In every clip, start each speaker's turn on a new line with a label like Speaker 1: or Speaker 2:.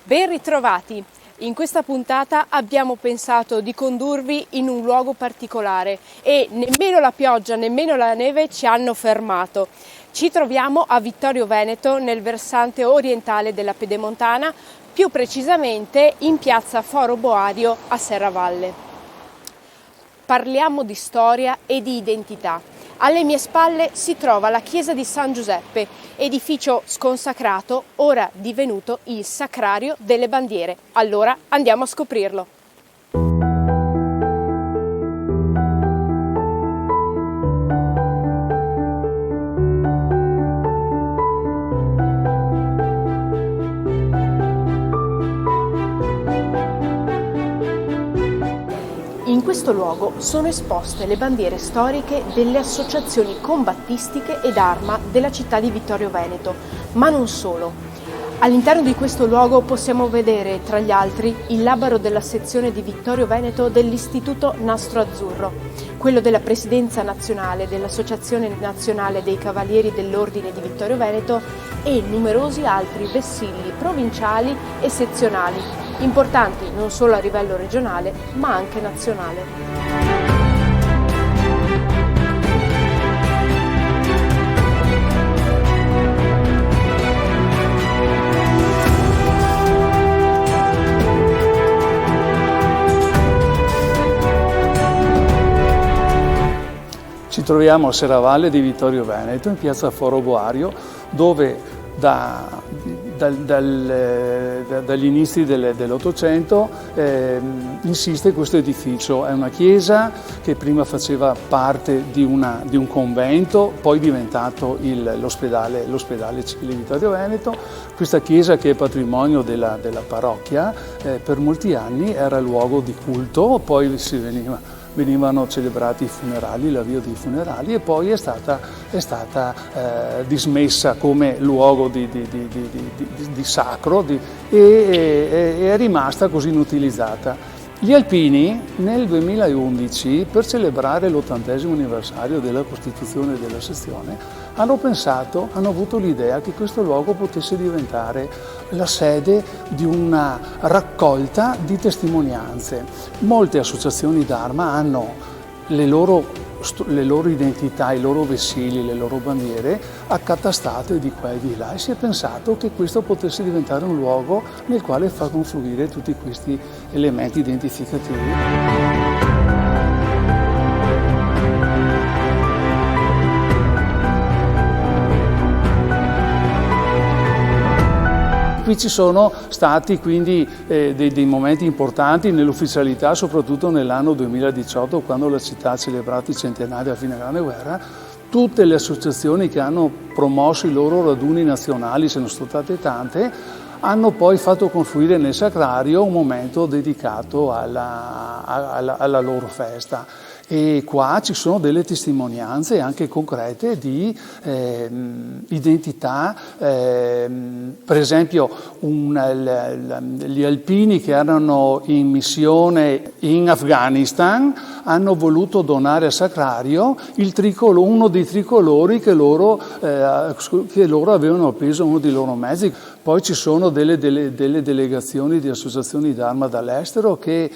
Speaker 1: Ben ritrovati! In questa puntata abbiamo pensato di condurvi in un luogo particolare e nemmeno la pioggia, nemmeno la neve ci hanno fermato. Ci troviamo a Vittorio Veneto, nel versante orientale della Pedemontana, più precisamente in piazza Foro Boario a Serravalle. Parliamo di storia e di identità. Alle mie spalle si trova la chiesa di San Giuseppe, edificio sconsacrato, ora divenuto il Sacrario delle Bandiere. Allora andiamo a scoprirlo. In questo luogo sono esposte le bandiere storiche delle associazioni combattistiche ed arma della città di Vittorio Veneto, ma non solo. All'interno di questo luogo possiamo vedere, tra gli altri, il labaro della sezione di Vittorio Veneto dell'Istituto Nastro Azzurro, quello della Presidenza Nazionale dell'Associazione Nazionale dei Cavalieri dell'Ordine di Vittorio Veneto e numerosi altri vessilli provinciali e sezionali, importanti non solo a livello regionale ma anche nazionale.
Speaker 2: Ci troviamo a Serravalle di Vittorio Veneto, in piazza Foro Boario, dove dagli inizi dell'Ottocento insiste questo edificio. È una chiesa che prima faceva parte di un convento, poi diventato l'ospedale civile di Vittorio Veneto. Questa chiesa, che è patrimonio della parrocchia, per molti anni era luogo di culto, poi venivano celebrati i funerali, l'avvio dei funerali, e poi è stata dismessa come luogo di sacro e è rimasta così inutilizzata. Gli alpini nel 2011, per celebrare l'80° anniversario della costituzione della sezione, hanno avuto l'idea che questo luogo potesse diventare la sede di una raccolta di testimonianze. Molte associazioni d'arma hanno le loro identità, i loro vessilli, le loro bandiere accatastate di qua e di là, e si è pensato che questo potesse diventare un luogo nel quale far confluire tutti questi elementi identificativi. Qui ci sono stati quindi dei momenti importanti nell'ufficialità, soprattutto nell'anno 2018, quando la città ha celebrato i centenari alla fine della Grande Guerra. Tutte le associazioni che hanno promosso i loro raduni nazionali, se ne sono state tante, hanno poi fatto confluire nel Sacrario un momento dedicato alla loro festa. E qua ci sono delle testimonianze anche concrete di identità, per esempio gli alpini che erano in missione in Afghanistan hanno voluto donare al Sacrario uno dei tricolori che loro avevano appeso a uno dei loro mezzi. Poi ci sono delle delegazioni di associazioni d'arma dall'estero che,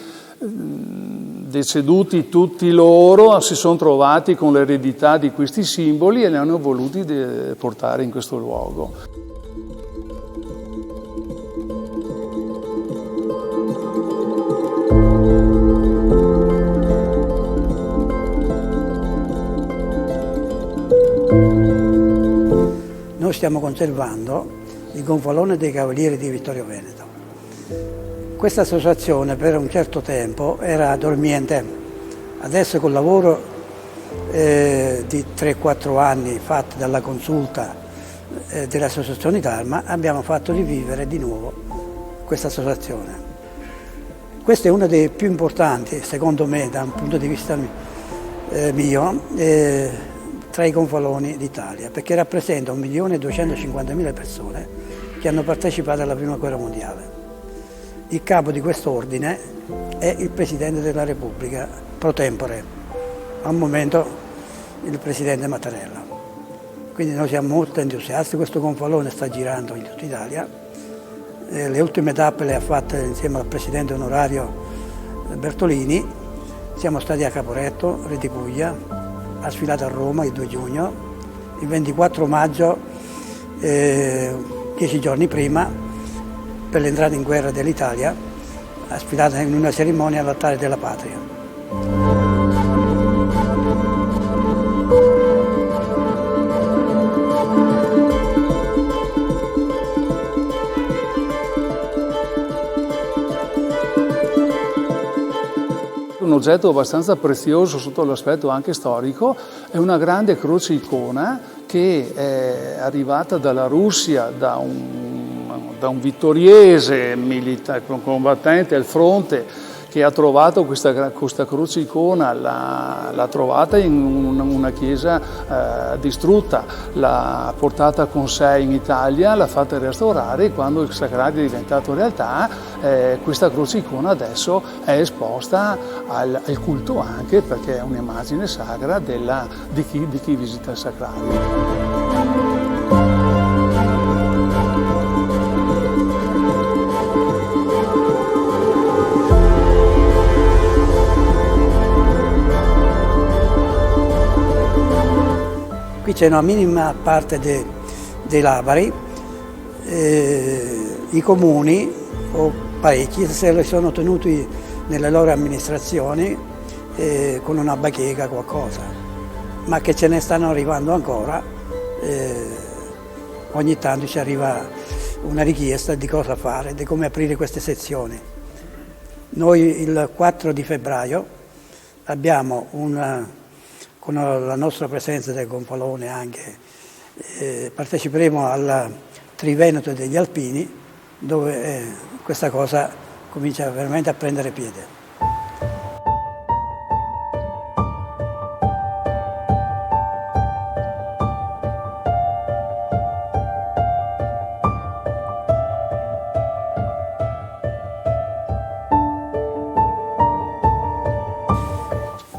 Speaker 2: deceduti tutti loro, si sono trovati con l'eredità di questi simboli e li hanno voluti portare in questo luogo.
Speaker 3: Noi stiamo conservando il gonfalone dei Cavalieri di Vittorio Veneto. Questa associazione per un certo tempo era dormiente, adesso col lavoro di 3-4 anni fatti dalla consulta delle associazioni d'arma abbiamo fatto rivivere di nuovo questa associazione. Questo è uno dei più importanti, secondo me, da un punto di vista mio, tra i gonfaloni d'Italia, perché rappresenta 1.250.000 persone che hanno partecipato alla Prima Guerra Mondiale. Il capo di questo ordine è il Presidente della Repubblica pro tempore, al momento il Presidente Mattarella. Quindi noi siamo molto entusiasti, questo gonfalone sta girando in tutta Italia Le ultime tappe le ha fatte insieme al presidente onorario Bertolini. Siamo stati a Caporetto, Reticuglia, ha sfilato a Roma il 2 giugno, il 24 maggio, 10 giorni prima, per l'entrata in guerra dell'Italia, ha sfilato in una cerimonia all'altare della patria.
Speaker 2: Un oggetto abbastanza prezioso sotto l'aspetto anche storico è una grande croce icona che è arrivata dalla Russia, da un vittoriese combattente al fronte che ha trovato questa croce icona, l'ha trovata in una chiesa distrutta, l'ha portata con sé in Italia, l'ha fatta restaurare e quando il sacrario è diventato realtà questa croce icona adesso è esposta al culto anche perché è un'immagine sacra di chi visita il sacrario.
Speaker 3: Qui c'è una minima parte dei labari, i comuni, o parecchi, se li sono tenuti nelle loro amministrazioni con una bacheca qualcosa, ma che ce ne stanno arrivando ancora, ogni tanto ci arriva una richiesta di cosa fare, di come aprire queste sezioni. Noi il 4 di febbraio abbiamo con la nostra presenza del Gonfalone anche, parteciperemo al Triveneto degli Alpini, dove questa cosa comincia veramente a prendere piede.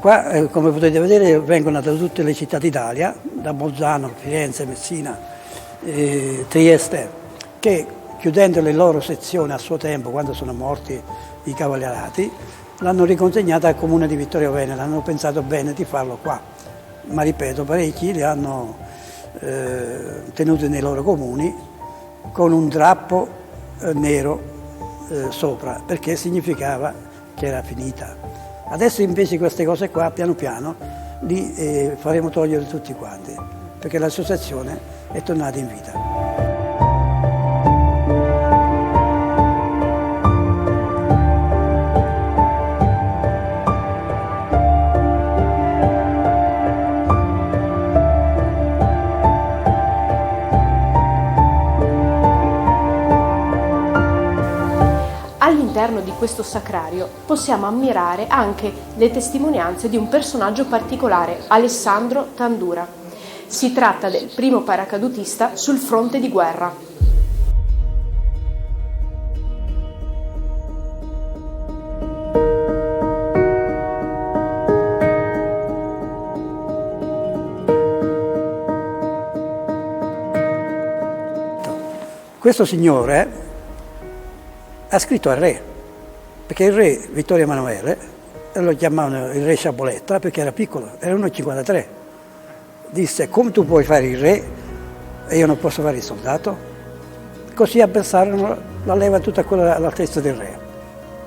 Speaker 3: Qua, come potete vedere, vengono da tutte le città d'Italia, da Bolzano, Firenze, Messina, Trieste, che chiudendo le loro sezioni a suo tempo, quando sono morti i cavalierati, l'hanno riconsegnata al comune di Vittorio Veneto, hanno pensato bene di farlo qua. Ma ripeto, parecchi li hanno tenuti nei loro comuni con un drappo nero sopra, perché significava che era finita. Adesso invece queste cose qua, piano piano, li faremo togliere tutti quanti, perché l'associazione è tornata in vita.
Speaker 1: All'interno di questo sacrario possiamo ammirare anche le testimonianze di un personaggio particolare, Alessandro Tandura. Si tratta del primo paracadutista sul fronte di guerra.
Speaker 3: Questo signore ha scritto al re, perché il re Vittorio Emanuele, lo chiamavano il re Sciaboletta perché era piccolo, era 1,53. Disse: come tu puoi fare il re e io non posso fare il soldato? Così abbassarono la leva tutta quella all'altezza del re.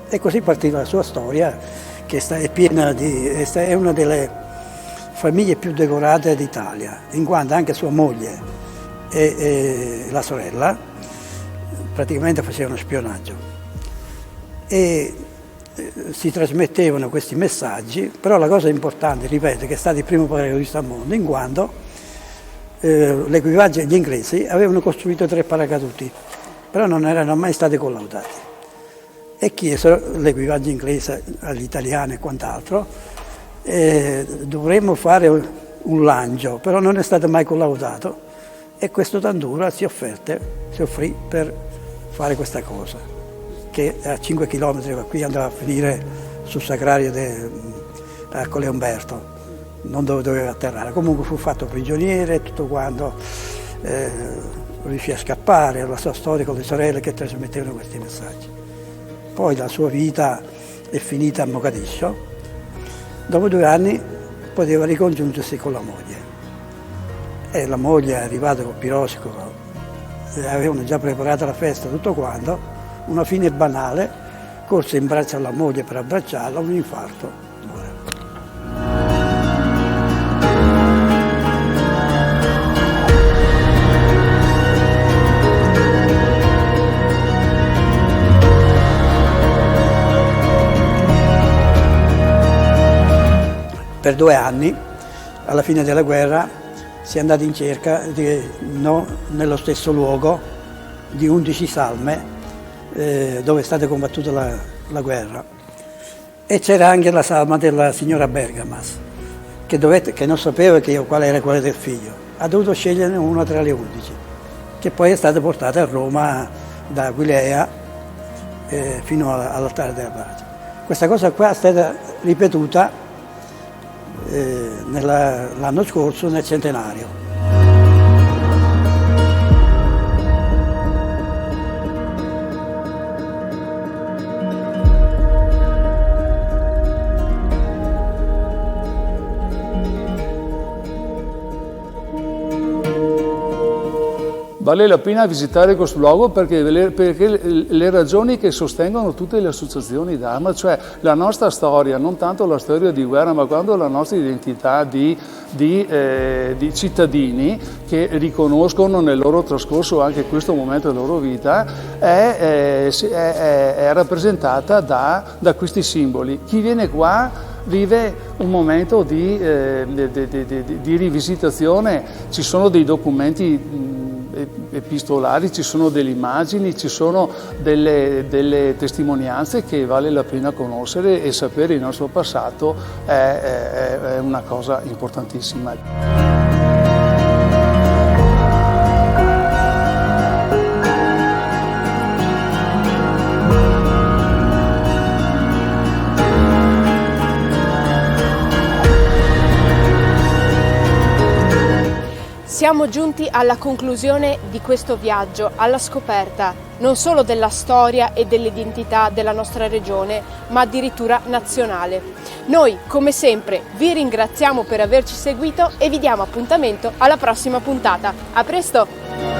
Speaker 3: E così partì la sua storia, che è piena è una delle famiglie più decorate d'Italia, in quanto anche sua moglie e la sorella praticamente facevano spionaggio. E si trasmettevano questi messaggi, però la cosa importante, ripeto, che è stato il primo paracadutista al mondo, in quanto l'equipaggio, gli inglesi avevano costruito 3 paracaduti, però non erano mai stati collaudati. E chiesero l'equipaggio inglese agli italiani e quant'altro, dovremmo fare un lancio, però non è stato mai collaudato, e questo Tandura si offrì per fare questa cosa, che a 5 chilometri da qui andava a finire sul sacrario a Colle Umberto, non dove doveva atterrare. Comunque fu fatto prigioniere e tutto quanto, riuscì a scappare, la sua storia con le sorelle che trasmettevano questi messaggi. Poi la sua vita è finita a Mogadiscio. Dopo 2 anni poteva ricongiungersi con la moglie. E la moglie è arrivata con piroscafo, avevano già preparato la festa, tutto quanto, una fine banale, corse in braccio alla moglie per abbracciarla, un infarto. Per 2 anni, alla fine della guerra, si è andati in cerca, nello stesso luogo, di 11 salme, dove è stata combattuta la guerra. E c'era anche la salma della signora Bergamas, che non sapeva qual era quella del figlio. Ha dovuto sceglierne una tra le 11, che poi è stata portata a Roma da Aquileia fino all'altare della pace. Questa cosa qua è stata ripetuta l'anno scorso nel centenario.
Speaker 2: Vale la pena visitare questo luogo perché le ragioni che sostengono tutte le associazioni d'Arma, cioè la nostra storia, non tanto la storia di guerra, ma quando la nostra identità di cittadini che riconoscono nel loro trascorso anche questo momento della loro vita, è rappresentata da questi simboli. Chi viene qua vive un momento di rivisitazione, ci sono dei documenti epistolari, ci sono delle immagini, ci sono delle testimonianze che vale la pena conoscere, e sapere il nostro passato è una cosa importantissima.
Speaker 1: Siamo giunti alla conclusione di questo viaggio, alla scoperta non solo della storia e dell'identità della nostra regione, ma addirittura nazionale. Noi, come sempre, vi ringraziamo per averci seguito e vi diamo appuntamento alla prossima puntata. A presto!